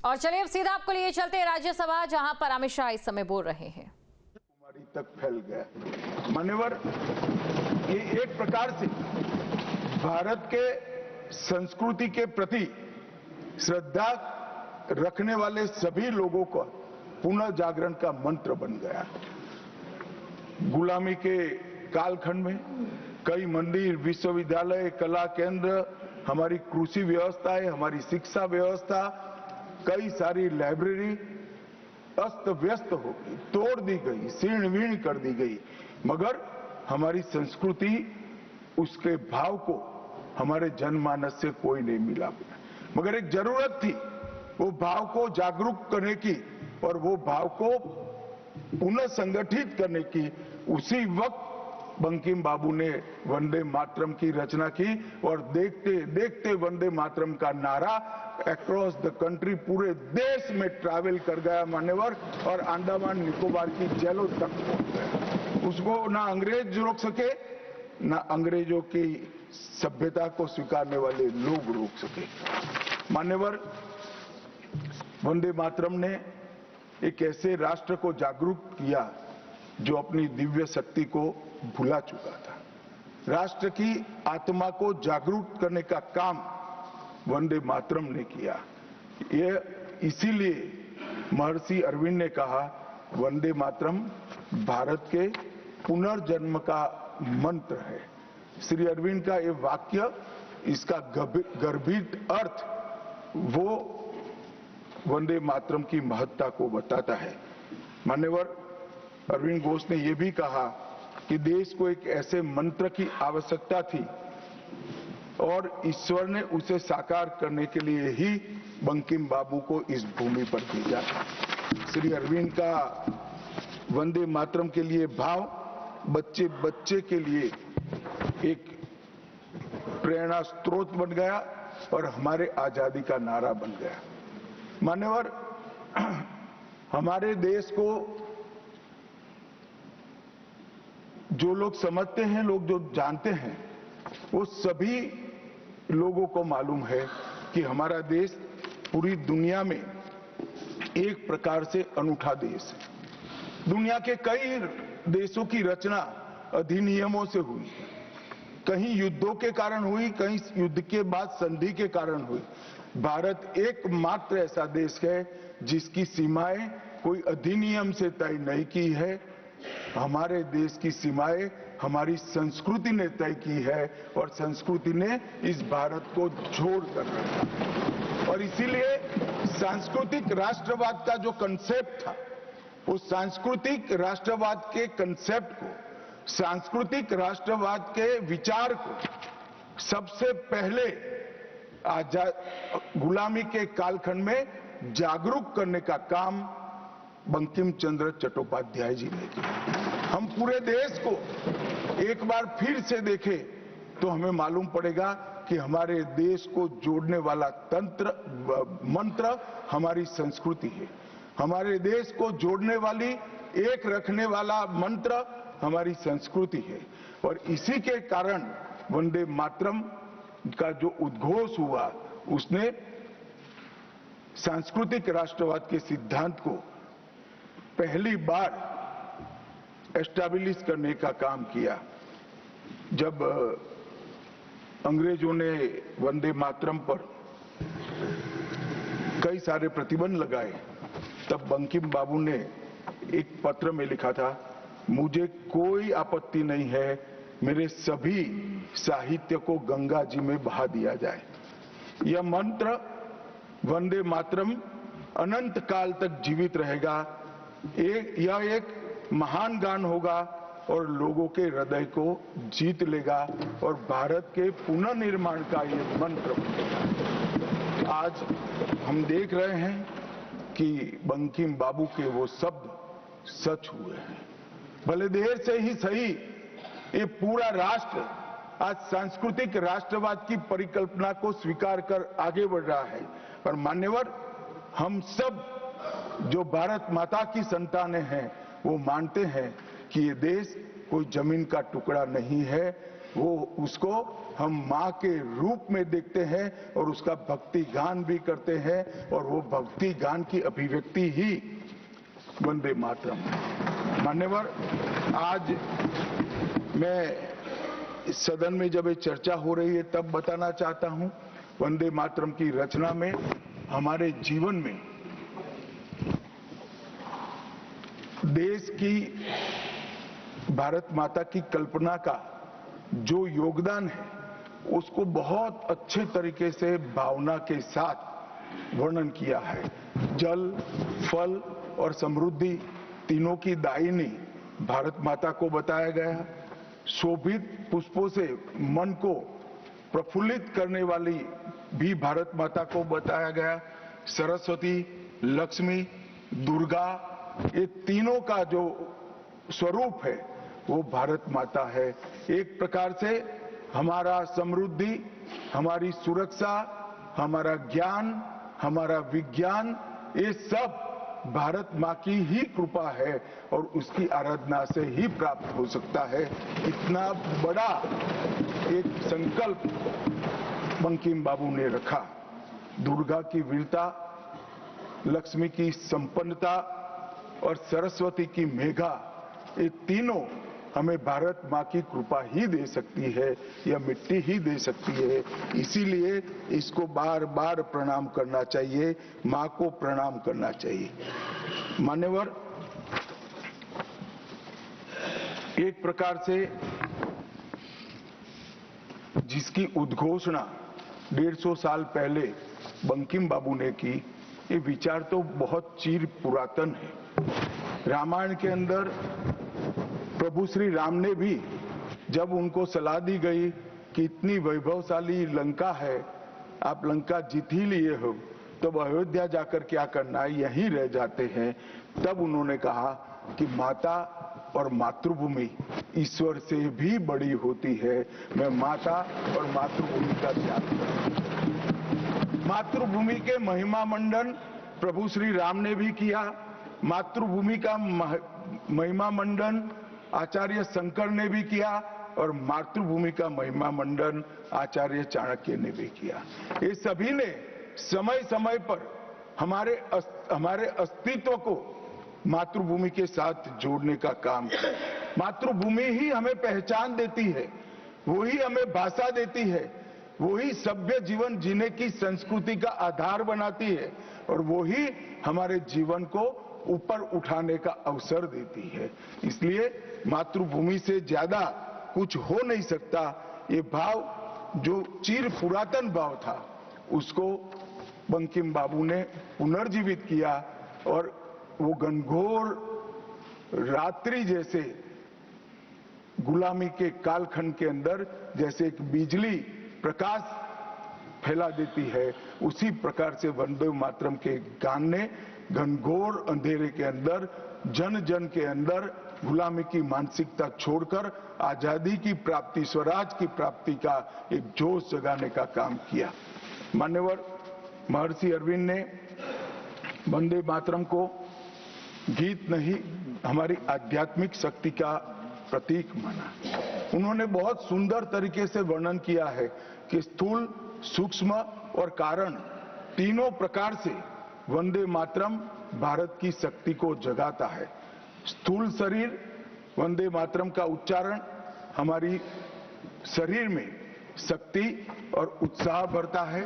और चलिए अब सीधा आपको लिए चलते हैं राज्यसभा, जहां पर अमित शाह इस समय बोल रहे हैं। कुमारी तक फैल गया। मान्यवर, ये एक प्रकार से भारत के संस्कृति के प्रति श्रद्धा रखने वाले सभी लोगों का पुनः जागरण का मंत्र बन गया। गुलामी के कालखंड में कई मंदिर, विश्वविद्यालय, कला केंद्र, हमारी कृषि व्यवस्था है, हमारी शिक्षा व्यवस्था, कई सारी लाइब्रेरी अस्त व्यस्त हो गई, तोड़ दी गई, शीर्ण वीर्ण कर दी गई, मगर हमारी संस्कृति, उसके भाव को हमारे जनमानस से कोई नहीं मिला। मगर एक जरूरत थी वो भाव को जागरूक करने की और वो भाव को पुनः संगठित करने की। उसी वक्त बंकिम बाबू ने वंदे मातरम की रचना की और देखते देखते वंदे मातरम का नारा अक्रॉस द कंट्री, पूरे देश में ट्रैवल कर गया मान्यवर, और अंडमान निकोबार की जेलों तक पहुंच गया। उसको ना अंग्रेज रोक सके, ना अंग्रेजों की सभ्यता को स्वीकारने वाले लोग रोक सके। मान्यवर, वंदे मातरम ने एक ऐसे राष्ट्र को जागरूक किया जो अपनी दिव्य शक्ति को भुला चुका था। राष्ट्र की आत्मा को जागरूक करने का काम वंदे मातरम ने किया। ये इसीलिए महर्षि अरविंद ने कहा, वंदे मातरम भारत के पुनर्जन्म का मंत्र है। श्री अरविंद का ये वाक्य, इसका गर्भित अर्थ वो वंदे मातरम की महत्ता को बताता है। मान्यवर, अरविंद घोष ने यह भी कहा कि देश को एक ऐसे मंत्र की आवश्यकता थी और ईश्वर ने उसे साकार करने के लिए ही बंकिम बाबू को इस भूमि पर भेजा था। श्री अरविंद का वंदे मातरम के लिए भाव बच्चे बच्चे के लिए एक प्रेरणा स्रोत बन गया और हमारे आजादी का नारा बन गया। मान्यवर, हमारे देश को जो लोग समझते हैं, लोग जो जानते हैं, वो सभी लोगों को मालूम है कि हमारा देश पूरी दुनिया में एक प्रकार से अनूठा देश है। दुनिया के कई देशों की रचना अधिनियमों से हुई, कहीं युद्धों के कारण हुई, कहीं युद्ध के बाद संधि के कारण हुई। भारत एकमात्र ऐसा देश है जिसकी सीमाएं कोई अधिनियम से तय नहीं की है। हमारे देश की सीमाएं हमारी संस्कृति ने तय की है और संस्कृति ने इस भारत को जोड़ कर रखा। और इसीलिए सांस्कृतिक राष्ट्रवाद का जो कंसेप्ट था, उस सांस्कृतिक राष्ट्रवाद के कंसेप्ट को, सांस्कृतिक राष्ट्रवाद के विचार को सबसे पहले गुलामी के कालखंड में जागरूक करने का काम बंकिम चंद्र चट्टोपाध्याय जी ने किया। हम पूरे देश को एक बार फिर से देखें तो हमें मालूम पड़ेगा कि हमारे देश को जोड़ने वाला मंत्र हमारी संस्कृति है। हमारे देश को जोड़ने वाली, एक रखने वाला मंत्र हमारी संस्कृति है। और इसी के कारण वंदे मातरम का जो उद्घोष हुआ, उसने सांस्कृतिक राष्ट्रवाद के सिद्धांत को पहली बार एस्टैब्लिश करने का काम किया। जब अंग्रेजों ने वंदे मातरम पर कई सारे प्रतिबंध लगाए, तब बंकिम बाबू ने एक पत्र में लिखा था, मुझे कोई आपत्ति नहीं है, मेरे सभी साहित्य को गंगा जी में बहा दिया जाए। यह मंत्र वंदे मातरम अनंत काल तक जीवित रहेगा। यह एक महान गान होगा और लोगों के हृदय को जीत लेगा और भारत के पुनर्निर्माण का ये मंत्र बनेगा। आज हम देख रहे हैं कि बंकिम बाबू के वो शब्द सच हुए हैं। भले देर से ही सही, ये पूरा राष्ट्र आज सांस्कृतिक राष्ट्रवाद की परिकल्पना को स्वीकार कर आगे बढ़ रहा है। पर मान्यवर, हम सब जो भारत माता की संतानें हैं, वो मानते हैं कि ये देश कोई जमीन का टुकड़ा नहीं है, वो उसको हम माँ के रूप में देखते हैं और उसका भक्ति गान भी करते हैं, और वो भक्ति गान की अभिव्यक्ति ही वंदे मातरम है। मान्यवर, आज मैं सदन में जब ये चर्चा हो रही है तब बताना चाहता हूं, वंदे मातरम की रचना में हमारे जीवन में देश की, भारत माता की कल्पना का जो योगदान है उसको बहुत अच्छे तरीके से भावना के साथ वर्णन किया है। जल, फल और समृद्धि तीनों की दायिनी भारत माता को बताया गया। शोभित पुष्पों से मन को प्रफुल्लित करने वाली भी भारत माता को बताया गया। सरस्वती, लक्ष्मी, दुर्गा, ये तीनों का जो स्वरूप है वो भारत माता है। एक प्रकार से हमारा समृद्धि, हमारी सुरक्षा, हमारा ज्ञान, हमारा विज्ञान, ये सब भारत माँ की ही कृपा है और उसकी आराधना से ही प्राप्त हो सकता है। इतना बड़ा एक संकल्प बंकिम बाबू ने रखा। दुर्गा की वीरता, लक्ष्मी की संपन्नता और सरस्वती की मेघा, ये तीनों हमें भारत माँ की कृपा ही दे सकती है, यह मिट्टी ही दे सकती है। इसीलिए इसको बार बार प्रणाम करना चाहिए, माँ को प्रणाम करना चाहिए। मान्यवर, एक प्रकार से जिसकी उद्घोषणा 150 साल पहले बंकिम बाबू ने की, ये विचार तो बहुत चिर पुरातन है। रामायण के अंदर प्रभु श्री राम ने भी जब उनको सलाह दी गई कि इतनी वैभवशाली लंका है, आप लंका जीत ही लिए हो, तब अयोध्या जाकर क्या करना है, यहीं रह जाते हैं। तब उन्होंने कहा कि माता और मातृभूमि ईश्वर से भी बड़ी होती है, मैं माता और मातृभूमि का त्याग करूं। मातृभूमि के महिमा मंडन प्रभु श्री राम ने भी किया। मातृभूमि का महिमा मंडन आचार्य शंकर ने भी किया और मातृभूमि का महिमा मंडन आचार्य चाणक्य ने भी किया। ये सभी ने समय समय पर हमारे अस्तित्व को मातृभूमि के साथ जोड़ने का काम किया। मातृभूमि ही हमें पहचान देती है, वो ही हमें भाषा देती है, वो ही सभ्य जीवन जीने की संस्कृति का आधार बनाती है और वो ही हमारे जीवन को ऊपर उठाने का अवसर देती है। इसलिए मातृभूमि से ज्यादा कुछ हो नहीं सकता। ये भाव जो चिर पुरातन भाव था उसको बंकिम बाबू ने पुनर्जीवित किया और वो घनघोर रात्रि जैसे गुलामी के कालखंड के अंदर जैसे एक बिजली प्रकाश फैला देती है, उसी प्रकार से वंदे मातरम के गान ने घनघोर अंधेरे के अंदर, जन जन के अंदर गुलामी की मानसिकता छोड़कर आजादी की प्राप्ति, स्वराज की प्राप्ति का एक जोश जगाने का काम किया। मान्यवर, महर्षि अरविंद ने वंदे मातरम को गीत नहीं, हमारी आध्यात्मिक शक्ति का प्रतीक माना। उन्होंने बहुत सुंदर तरीके से वर्णन किया है कि स्थूल, सूक्ष्म और कारण तीनों प्रकार से वंदे मातरम भारत की शक्ति को जगाता है। स्थूल शरीर, वंदे मातरम का उच्चारण हमारी शरीर में शक्ति और उत्साह भरता है।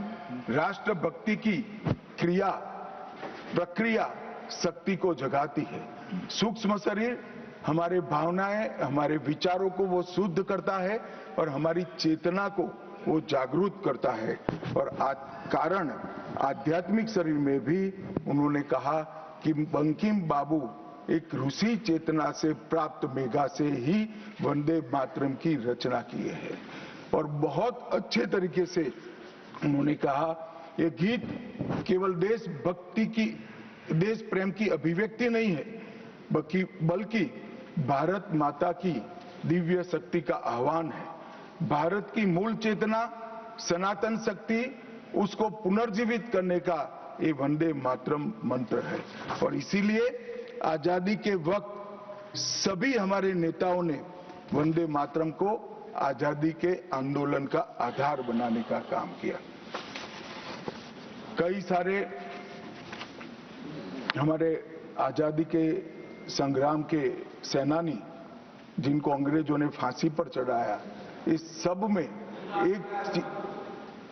राष्ट्रभक्ति की प्रक्रिया शक्ति को जगाती है। सूक्ष्म शरीर हमारे भावनाएं, हमारे विचारों को वो शुद्ध करता है और हमारी चेतना को वो जागरूक करता है। और कारण आध्यात्मिक शरीर में भी उन्होंने कहा कि बंकिम बाबू एक ऋषि चेतना से प्राप्त मेघा से ही वंदे मातरम की रचना किए हैं। और बहुत अच्छे तरीके से उन्होंने कहा ये गीत केवल देशभक्ति की, देश प्रेम की अभिव्यक्ति नहीं है, बल्कि भारत माता की दिव्य शक्ति का आह्वान है। भारत की मूल चेतना, सनातन शक्ति, उसको पुनर्जीवित करने का ये वंदे मातरम मंत्र है। और इसीलिए आजादी के वक्त सभी हमारे नेताओं ने वंदे मातरम को आजादी के आंदोलन का आधार बनाने का काम किया। कई सारे हमारे आजादी के संग्राम के सेनानी जिनको अंग्रेजों ने फांसी पर चढ़ाया, इस सब में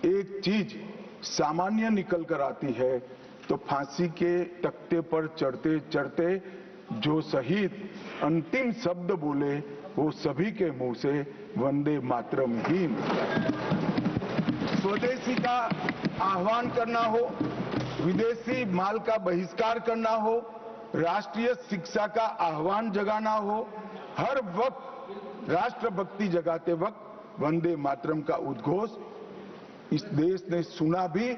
एक चीज सामान्य निकल कर आती है, तो फांसी के तख्ते पर चढ़ते चढ़ते जो शहीद अंतिम शब्द बोले वो सभी के मुंह से वंदे मातरम ही निकला। स्वदेशी का आह्वान करना हो, विदेशी माल का बहिष्कार करना हो, राष्ट्रीय शिक्षा का आह्वान जगाना हो, हर वक्त राष्ट्रभक्ति जगाते वक्त वंदे मातरम का उद्घोष इस देश ने सुना भी,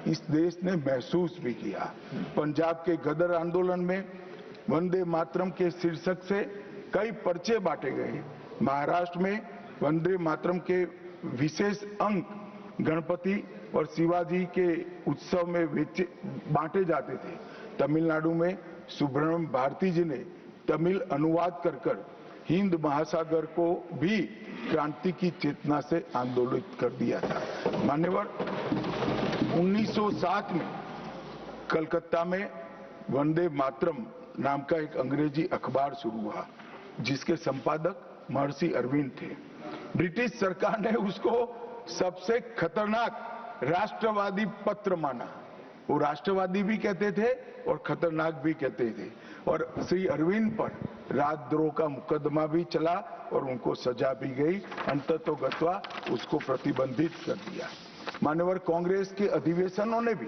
इस देश ने महसूस भी किया। पंजाब के गदर आंदोलन में वंदे मातरम के शीर्षक से कई पर्चे बांटे गए। महाराष्ट्र में वंदे मातरम के विशेष अंक गणपति और शिवाजी के उत्सव में बांटे जाते थे। तमिलनाडु में सुब्रह्मण्यम भारती जी ने तमिल अनुवाद कर हिंद महासागर को भी क्रांति की चेतना से आंदोलित कर दिया था। मान्यवर, 1907 में कलकत्ता में वंदे मातरम नाम का एक अंग्रेजी अखबार शुरू हुआ, जिसके संपादक महर्षि अरविंद थे। ब्रिटिश सरकार ने उसको सबसे खतरनाक राष्ट्रवादी पत्र माना। वो राष्ट्रवादी भी कहते थे और खतरनाक भी कहते थे, और श्री अरविंद पर राजद्रोह का मुकदमा भी चला और उनको सजा भी गई। अंततोगत्वा उसको प्रतिबंधित कर दिया। मान्यवर, कांग्रेस के अधिवेशनों ने भी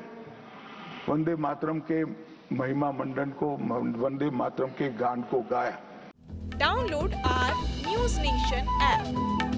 वंदे मातरम के महिमा मंडन को, वंदे मातरम के गान को गाया। Download our News Nation app